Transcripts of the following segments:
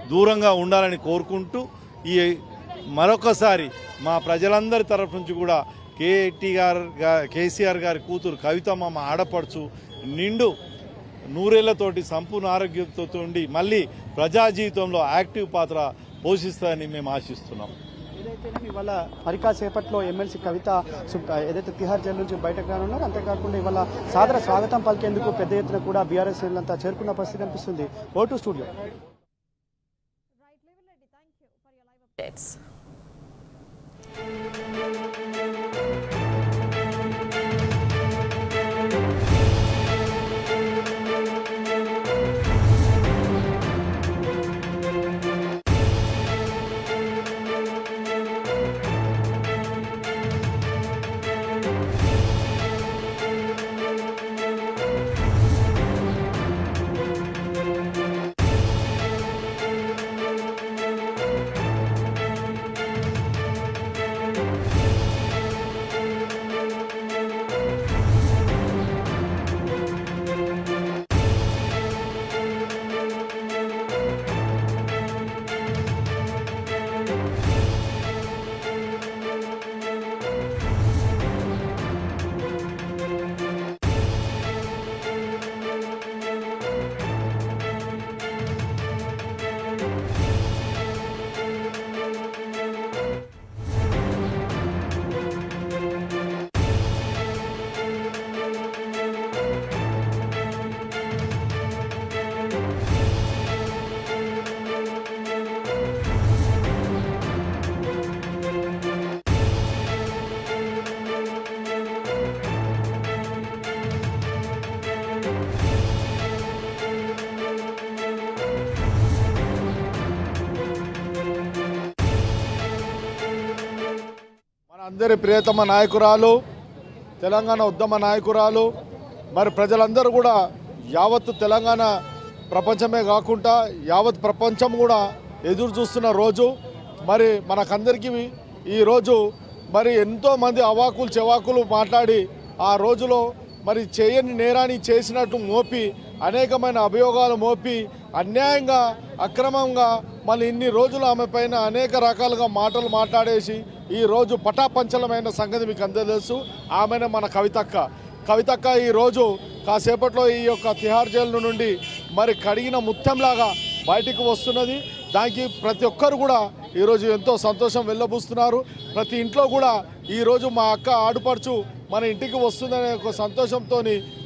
దూరంగా ఉండాలని కోరుకుంటూ ఈ మరొకసారి మా ప్రజలందరి తరఫు నుంచి కూడా కేసీఆర్ గారి కూతురు కవితమ్మ మా ఆడపడుచు నిండు నూరేళ్లతోటి సంపూర్ణ ఆరోగ్యంతో ఉండి మళ్ళీ ప్రజా జీవితంలో యాక్టివ్ పాత్ర పోషిస్తారని మేము ఆశిస్తున్నాం. ఏదైతే ఇవాళ మరికాసేపట్లో ఎమ్మెల్సీ కవిత ఏదైతే తిహార్ జైలు నుంచి బయటకు రానున్నారో అంతేకాకుండా ఇవాళ సాదర స్వాగతం పలికేందుకు పెద్ద ఎత్తున కూడా బీఆర్ఎస్ శ్రేణులంతా చేరుకున్న పరిస్థితి కనిపిస్తుంది. Vote studio. అందరి ప్రియతమ నాయకురాలు, తెలంగాణ ఉద్యమ నాయకురాలు, మరి ప్రజలందరూ కూడా యావత్ తెలంగాణ ప్రపంచమే కాకుండా యావత్ ప్రపంచం కూడా ఎదురు చూస్తున్న రోజు. మరి మనకందరికీ ఈరోజు మరి ఎంతోమంది అవాకులు చెవాకులు మాట్లాడి ఆ రోజులో మరి చేయని నేరాన్ని చేసినట్టు మోపి అనేకమైన అభియోగాలు మోపి అన్యాయంగా అక్రమంగా మళ్ళీ ఇన్ని రోజులు ఆమె పైన అనేక రకాలుగా మాటలు మాట్లాడేసి ఈరోజు పటాపంచలమైన సంగతి మీకు అందరూ తెలుసు. ఆమెనే మన కవితక్క ఈరోజు కాసేపట్లో ఈ యొక్క తిహార్ జైలు నుండి మరి కడిగిన ముత్యంలాగా బయటికి వస్తున్నది. దానికి ప్రతి ఒక్కరు కూడా ఈరోజు ఎంతో సంతోషం వెళ్ళబూస్తున్నారు. ప్రతి ఇంట్లో కూడా ఈరోజు మా అక్క ఆడుపడుచు మన ఇంటికి వస్తుందనే ఒక సంతోషంతో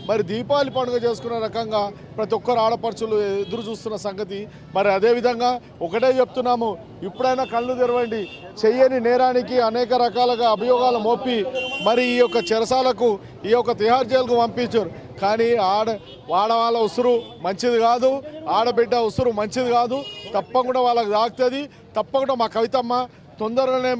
మరి దీపావళి పండుగ చేసుకునే రకంగా ప్రతి ఒక్కరు ఆడపడుచులు ఎదురు చూస్తున్న సంగతి. మరి అదేవిధంగా ఒకటే చెప్తున్నాము, ఇప్పుడైనా కళ్ళు తెరవండి. చెయ్యని నేరానికి అనేక రకాలుగా అభియోగాలు మోపి మరి ఈ యొక్క చెరసాలకు ఈ యొక్క తిహార్ జైలుకు పంపించారు. కానీ ఆడవాళ్ళ ఉసురు మంచిది కాదు, ఆడబిడ్డ ఉసురు మంచిది కాదు. తప్పకుండా వాళ్ళకి తాకుతుంది. తప్పకుండా మా కవితమ్మ తొందరగానే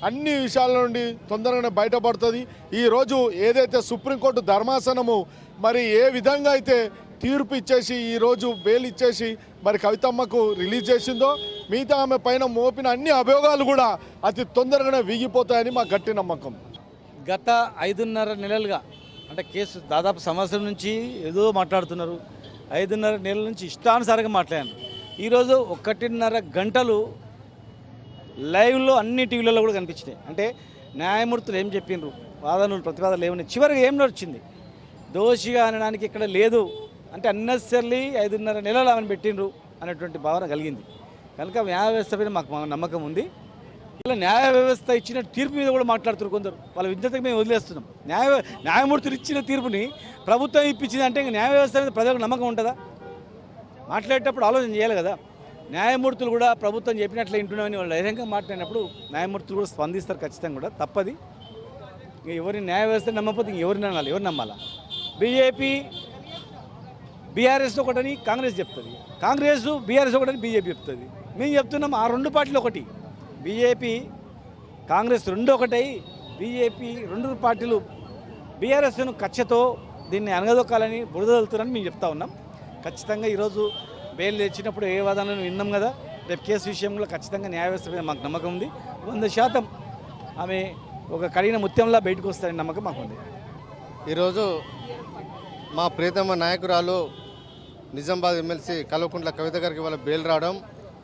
అన్ని విషయాల నుండి తొందరగానే బయటపడుతుంది. ఈరోజు ఏదైతే సుప్రీంకోర్టు ధర్మాసనము మరి ఏ విధంగా అయితే తీర్పు ఇచ్చేసి ఈరోజు బెయిల్ ఇచ్చేసి మరి కవితమ్మకు రిలీజ్ చేసిందో మిగతా ఆమె పైన మోపిన అన్ని అభియోగాలు కూడా అతి తొందరగానే వీగిపోతాయని మా గట్టి నమ్మకం. గత 5.5 నెలలుగా అంటే కేసు దాదాపు సంవత్సరం నుంచి ఏదో మాట్లాడుతున్నారు. 5.5 నెలల నుంచి ఇష్టానుసారంగా మాట్లాడాను. ఈరోజు 1.5 గంటలు లైవ్లో అన్ని టీవీలలో కూడా కనిపించినాయి. అంటే న్యాయమూర్తులు ఏం చెప్పిండ్రు, వాదనలు ప్రతివాదనలు ఏమన్నా, చివరికి ఏం నడిచింది, దోషిగా అనడానికి ఇక్కడ లేదు అంటే అన్నెసరీ 5.5 నెలలు ఆమెను పెట్టిండ్రు అనేటువంటి భావన కలిగింది. కనుక న్యాయ వ్యవస్థ మీద మాకు నమ్మకం ఉంది. ఇలా న్యాయ వ్యవస్థ ఇచ్చిన తీర్పు మీద కూడా మాట్లాడుతున్నారు కొందరు. వాళ్ళ విజ్ఞతకు మేము వదిలేస్తున్నాం. న్యాయమూర్తులు ఇచ్చిన తీర్పుని ప్రభుత్వం ఇప్పించింది అంటే ఇంకా న్యాయ వ్యవస్థ మీద ప్రజలకు నమ్మకం ఉంటుందా? మాట్లాడేటప్పుడు ఆలోచన చేయాలి కదా. న్యాయమూర్తులు కూడా ప్రభుత్వం చెప్పినట్లు వింటున్నామని వాళ్ళు ధైర్యంగా మాట్లాడినప్పుడు న్యాయమూర్తులు కూడా స్పందిస్తారు ఖచ్చితంగా కూడా. తప్పది. ఎవరిని న్యాయ వ్యవస్థ నమ్మకపోతే ఎవరిని నమ్మాలి? ఎవరు నమ్మాలా? బీజేపీ బీఆర్ఎస్ ఒకటని కాంగ్రెస్ చెప్తుంది, కాంగ్రెస్ బీఆర్ఎస్ ఒకటని బీజేపీ చెప్తుంది. మేము చెప్తున్నాం ఆ రెండు పార్టీలు ఒకటి. బీజేపీ కాంగ్రెస్ రెండు ఒకటై బీజేపీ రెండు పార్టీలు బీఆర్ఎస్ను కక్షతో దీన్ని అనగదొక్కాలని బురదలుతున్నారని మేము చెప్తా ఉన్నాం. ఖచ్చితంగా ఈరోజు బెయిల్ తెచ్చినప్పుడు ఏ వాదనను విన్నాం కదా. రేపు కేసు విషయంలో ఖచ్చితంగా న్యాయ వ్యవస్థ మీద మాకు నమ్మకం ఉంది. 100% ఆమె ఒక కడిగిన ముత్యంలా బయటకు వస్తారని నమ్మకం మాకు ఉంది. ఈరోజు మా ప్రియతమ నాయకురాలు నిజామాబాద్ ఎమ్మెల్సీ కల్వకుంట్ల కవిత గారికి ఇవాళ బెయిల్ రావడం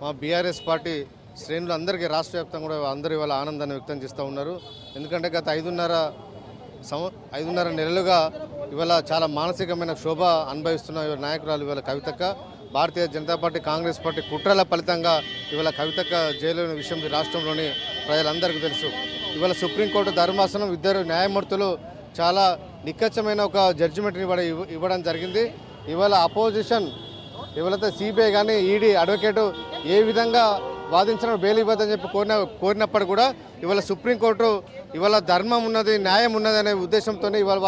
మా బీఆర్ఎస్ పార్టీ శ్రేణులు అందరికీ రాష్ట్ర వ్యాప్తంగా కూడా అందరూ ఇవాళ ఆనందాన్ని వ్యక్తం చేస్తూ ఉన్నారు. ఎందుకంటే గత 5.5 నెలలుగా ఇవాళ చాలా మానసికమైన శోభ అనుభవిస్తున్న నాయకురాలు ఇవాళ కవితక్క. భారతీయ జనతా పార్టీ కాంగ్రెస్ పార్టీ కుట్రల ఫలితంగా ఇవాళ కవితక్క జైలు విషయం రాష్ట్రంలోని ప్రజలందరికీ తెలుసు. ఇవాళ సుప్రీంకోర్టు ధర్మాసనం ఇద్దరు న్యాయమూర్తులు చాలా నిక్కచ్చమైన ఒక జడ్జిమెంట్ని ఇవ్వడం జరిగింది. ఇవాళ అపోజిషన్ ఎవరైతే సిబిఐ కానీ ఈడీ అడ్వకేటు ఏ విధంగా వాదించడం బెయిల్ ఇవ్వదని చెప్పి కోరినప్పుడు కూడా ఇవాళ సుప్రీంకోర్టు ఇవాళ ధర్మం ఉన్నది, న్యాయం ఉన్నది అనే ఉద్దేశంతో ఇవాళ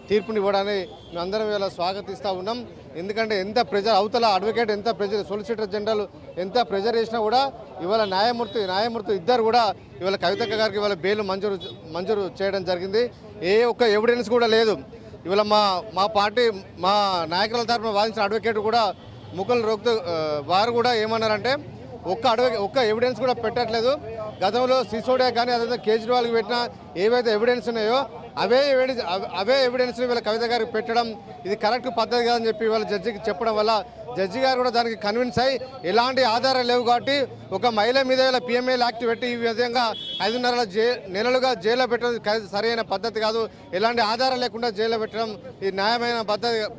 తీర్పుని ఇవ్వడాన్ని మేమందరం ఇవాళ స్వాగతిస్తూ ఉన్నాం. ఎందుకంటే ఎంత ప్రెజర్ అవతల అడ్వకేట్ ఎంత ప్రెజర్, సొలిసిటర్ జనరల్ ఎంత ప్రెజర్ చేసినా కూడా ఇవాళ న్యాయమూర్తి ఇద్దరు కూడా ఇవాళ కవితక్క గారికి ఇవాళ బెయిల్ మంజూరు చేయడం జరిగింది. ఏ ఒక్క ఎవిడెన్స్ కూడా లేదు. ఇవాళ మా పార్టీ మా నాయకుల తరఫున వాదించిన అడ్వకేట్ కూడా ముఖలు రోక్తూ వారు కూడా ఏమన్నారంటే ఒక్క ఎవిడెన్స్ కూడా పెట్టట్లేదు. గతంలో సిసోడియా కానీ అదే కేజ్రీవాల్కి పెట్టిన ఏవైతే ఎవిడెన్స్ ఉన్నాయో అవే ఎవిడెన్స్ వీళ్ళ కవిత గారికి పెట్టడం ఇది కరెక్ట్ పద్ధతి కాదని చెప్పి వాళ్ళ జడ్జికి చెప్పడం వల్ల జడ్జి గారు కూడా దానికి కన్విన్స్ అయ్యి ఎలాంటి ఆధారాలు లేవు కాబట్టి ఒక మహిళ మీద ఇలా పిఎంఎల్ యాక్ట్ పెట్టి ఈ విధంగా 5.5 నెలలుగా జైల్లో పెట్టడం సరైన పద్ధతి కాదు, ఎలాంటి ఆధారాలు లేకుండా జైల్లో పెట్టడం ఇది న్యాయమైన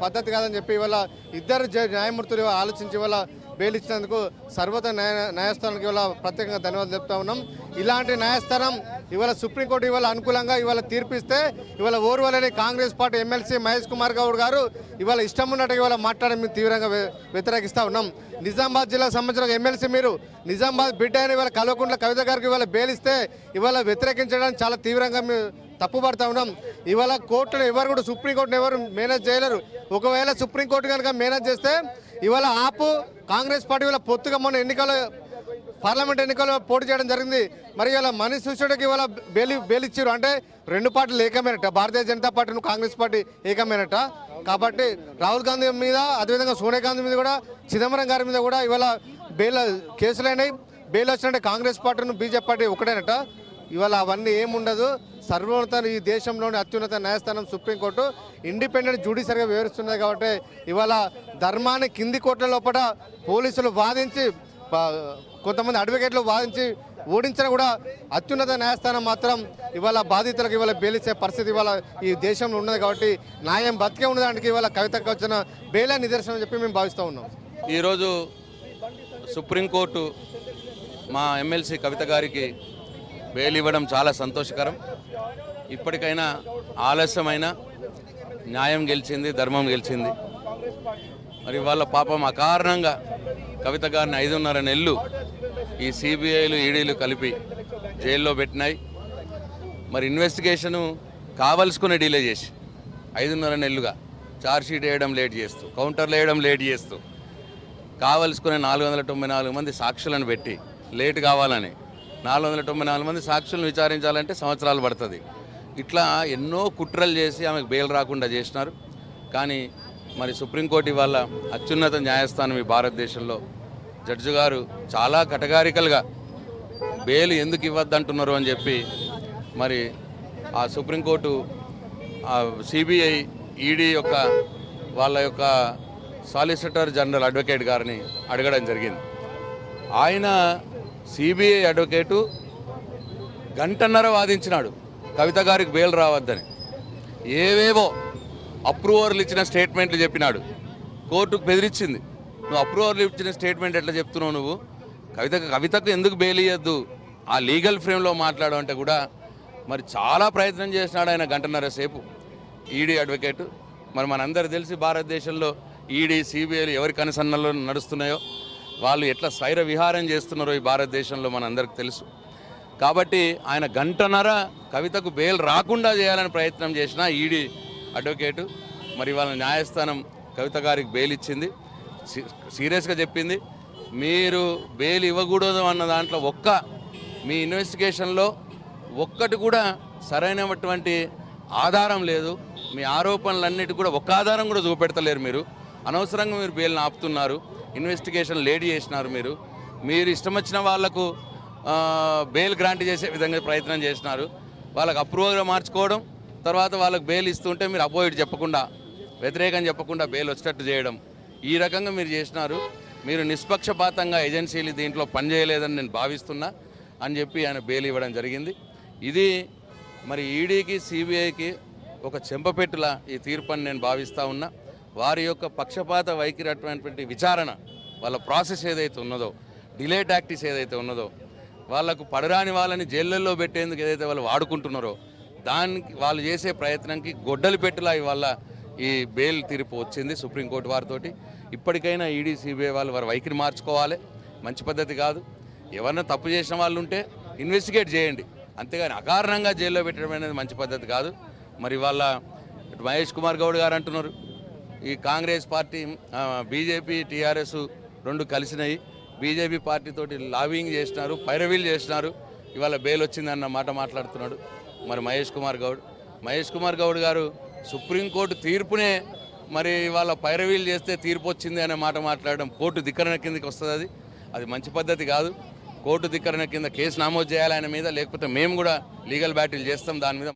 పద్ధతి కాదని చెప్పి ఇవాళ ఇద్దరు న్యాయమూర్తులు ఆలోచించి ఇవాళ బెయిల్ ఇచ్చినందుకు సర్వోన్నత న్యాయస్థానానికి ఇవాళ ప్రత్యేకంగా ధన్యవాదాలు చెప్తా ఉన్నాం. ఇలాంటి న్యాయస్థానం ఇవాళ సుప్రీంకోర్టు ఇవాళ అనుకూలంగా ఇవాళ తీర్పిస్తే ఇవాళ ఓర్వలేని కాంగ్రెస్ పార్టీ ఎమ్మెల్సీ మహేష్ కుమార్ గౌడ్ గారు ఇవాళ ఇష్టం ఉన్నట్టుగా ఇవాళ మాట్లాడడం మేము తీవ్రంగా వ్యతిరేకిస్తూ ఉన్నాం. నిజామాబాద్ జిల్లాకు సంబంధించిన ఎమ్మెల్సీ మీరు నిజామాబాద్ బిడ్డ అని ఇవాళ కల్వకుంట్ల కవిత గారికి ఇవాళ బెయిల్ ఇస్తే ఇవాళ వ్యతిరేకించడానికి చాలా తీవ్రంగా మేము తప్పుపడతా ఉన్నాం. ఇవాళ కోర్టును ఎవరు కూడా సుప్రీంకోర్టును ఎవరు మేనేజ్ చేయలేరు. ఒకవేళ సుప్రీంకోర్టు కనుక మేనేజ్ చేస్తే ఇవాళ కాంగ్రెస్ పార్టీ ఇవాళ పొత్తుగా మొన్న పార్లమెంట్ ఎన్నికల్లో పోటీ చేయడం జరిగింది. మరి ఇవాళ మనీష్ సిసోడియాకి ఇవాళ బెయిల్ ఇచ్చారు అంటే రెండు పార్టీలు ఏకమైనట్ట, భారతీయ జనతా పార్టీను కాంగ్రెస్ పార్టీ ఏకమైనట్ట. కాబట్టి రాహుల్ గాంధీ మీద అదేవిధంగా సోనియా గాంధీ మీద కూడా చిదంబరం గారి మీద కూడా ఇవాళ కేసులైనాయి. బెయిల్ వచ్చినట్టే కాంగ్రెస్ పార్టీను బీజేపీ పార్టీ ఒకటేనట. ఇవాళ అవన్నీ ఏముండదు. సర్వోన్నత ఈ దేశంలోని అత్యున్నత న్యాయస్థానం సుప్రీంకోర్టు ఇండిపెండెంట్ జ్యుడిషియరీగా వ్యవహరిస్తున్నది కాబట్టి ఇవాళ ధర్మాన్ని కింది కోర్టుల లోపల పోలీసులు వాదించి కొంతమంది అడ్వకేట్లు వాదించి ఓడించిన కూడా అత్యున్నత న్యాయస్థానం మాత్రం ఇవాళ బాధితులకు ఇవాళ బెయిల్ ఇచ్చే పరిస్థితి ఇవాళ ఈ దేశంలో ఉన్నది. కాబట్టి న్యాయం బతికే ఉన్నదానికి ఇవాళ కవితకు వచ్చిన బెయిలే నిదర్శనం చెప్పి మేము భావిస్తూ ఉన్నాం. ఈరోజు సుప్రీంకోర్టు మా ఎమ్మెల్సీ కవిత గారికి బెయిల్ ఇవ్వడం చాలా సంతోషకరం. ఇప్పటికైనా ఆలస్యమైన న్యాయం గెలిచింది, ధర్మం గెలిచింది. మరి వాళ్ళ పాపం అకారణంగా కవిత గారిని 5.5 నెలలు ఈ సిబిఐలు ఈడీలు కలిపి జైల్లో పెట్టినాయి. మరి ఇన్వెస్టిగేషను కావలసుకుని డిలే చేసి 5.5 నెలలుగా ఛార్జ్షీట్ వేయడం లేట్ చేస్తూ, కౌంటర్లు వేయడం లేట్ చేస్తూ, కావలసుకునే 494 మంది సాక్షులను పెట్టి లేట్ కావాలని 494 మంది సాక్షులను విచారించాలంటే సంవత్సరాలు పడుతుంది. ఇట్లా ఎన్నో కుట్రలు చేసి ఆమెకు బెయిల్ రాకుండా చేసినారు. కానీ మరి సుప్రీంకోర్టు ఇవాళ అత్యున్నత న్యాయస్థానం ఈ భారతదేశంలో జడ్జి గారు చాలా కటగారికల్గా బెయిల్ ఎందుకు ఇవ్వద్దంటున్నారు అని చెప్పి మరి ఆ సుప్రీంకోర్టు సిబిఐ ఈడీ యొక్క వాళ్ళ యొక్క సాలిసిటర్ జనరల్ అడ్వకేట్ గారిని అడగడం జరిగింది. ఆయన సిబిఐ అడ్వకేటు 1.5 గంట వాదించినాడు కవిత గారికి బెయిల్ రావద్దని. ఏవేవో అప్రూవర్లు ఇచ్చిన స్టేట్మెంట్లు చెప్పినాడు. కోర్టుకు బెదిరించింది, నువ్వు అప్రూవర్లు ఇచ్చిన స్టేట్మెంట్ ఎట్లా చెప్తున్నావు, నువ్వు కవితకు ఎందుకు బెయిల్ ఇవ్వద్దు, ఆ లీగల్ ఫ్రేమ్లో మాట్లాడు అంటే కూడా మరి చాలా ప్రయత్నం చేసినాడు ఆయన 1.5 గంట సేపు ఈడీ అడ్వకేటు. మరి మనందరూ తెలిసి భారతదేశంలో ఈడీ సిబిఐలు ఎవరి కనుసన్నల్లో నడుస్తున్నాయో, వాళ్ళు ఎట్లా స్వైర విహారం చేస్తున్నారో ఈ భారతదేశంలో మనందరికి తెలుసు. కాబట్టి ఆయన 1.5 గంట కవితకు బెయిల్ రాకుండా చేయాలని ప్రయత్నం చేసిన ఈడీ అడ్వకేటు మరి వాళ్ళ న్యాయస్థానం కవిత గారికి బెయిల్ ఇచ్చింది. సీరియస్గా చెప్పింది, మీరు బెయిల్ ఇవ్వకూడదు అన్న దాంట్లో మీ ఇన్వెస్టిగేషన్లో ఒక్కటి కూడా సరైనటువంటి ఆధారం లేదు. మీ ఆరోపణలన్నిటి కూడా ఒక్క ఆధారం కూడా చూపెడతలేరు. మీరు అనవసరంగా మీరు బెయిల్ని ఆపుతున్నారు, ఇన్వెస్టిగేషన్ లేట్ చేసినారు. మీరు ఇష్టం వచ్చిన వాళ్లకు బెయిల్ గ్రాంట్ చేసే విధంగా ప్రయత్నం చేసినారు. వాళ్ళకి అప్రూవల్గా మార్చుకోవడం, తర్వాత వాళ్ళకి బెయిల్ ఇస్తుంటే మీరు అపోజిట్ చెప్పకుండా, వ్యతిరేకం చెప్పకుండా బెయిల్ వచ్చేటట్టు చేయడం, ఈ రకంగా మీరు చేసినారు, మీరు నిష్పక్షపాతంగా ఏజెన్సీలు దీంట్లో పనిచేయలేదని నేను భావిస్తున్నా అని చెప్పి ఆయన బెయిల్ ఇవ్వడం జరిగింది. ఇది మరి ఈడీకి సిబిఐకి ఒక చెంపపెట్టులా ఈ తీర్పు అని నేను భావిస్తూ ఉన్నా. వారి యొక్క పక్షపాత వైఖరి అటువంటి విచారణ, వాళ్ళ ప్రాసెస్ ఏదైతే ఉన్నదో, డిలే టాక్టిక్స్ ఏదైతే ఉన్నదో, వాళ్లకు పడరాని వాళ్ళని జైళ్ళల్లో పెట్టేందుకు ఏదైతే వాళ్ళు వాడుకుంటున్నారో దానికి వాళ్ళు చేసే ప్రయత్నంకి గొడ్డలి పెట్టులా ఇవాళ ఈ బెయిల్ తీర్పు వచ్చింది సుప్రీంకోర్టు వారితోటి. ఇప్పటికైనా ఈడీ సిబిఐ వాళ్ళు వారి వైఖరి మార్చుకోవాలి, మంచి పద్ధతి కాదు. ఎవరైనా తప్పు చేసిన వాళ్ళు ఉంటే ఇన్వెస్టిగేట్ చేయండి, అంతేగాని అకారణంగా జైల్లో పెట్టడం అనేది మంచి పద్ధతి కాదు. మరి వాళ్ళ మహేష్ కుమార్ గౌడ్ గారు అంటున్నారు ఈ కాంగ్రెస్ పార్టీ బీజేపీ టీఆర్ఎస్ రెండు కలిసినాయి, బీజేపీ పార్టీతోటి లాబింగ్ చేసినారు, పైరవీలు చేసినారు, ఇవాళ బెయిల్ వచ్చిందన్న మాట మాట్లాడుతున్నాడు మరి మహేష్ కుమార్ గౌడ్ గారు సుప్రీంకోర్టు తీర్పునే మరి వాళ్ళ పైరవీలు చేస్తే తీర్పు వచ్చింది అనే మాట మాట్లాడడం కోర్టు ధిక్కరణ కిందకి వస్తుంది. అది మంచి పద్ధతి కాదు. కోర్టు ధిక్కరణ కింద కేసు నమోదు చేయాలి ఆయన మీద, లేకపోతే మేము కూడా లీగల్ బ్యాటిల్ చేస్తాం దాని మీద.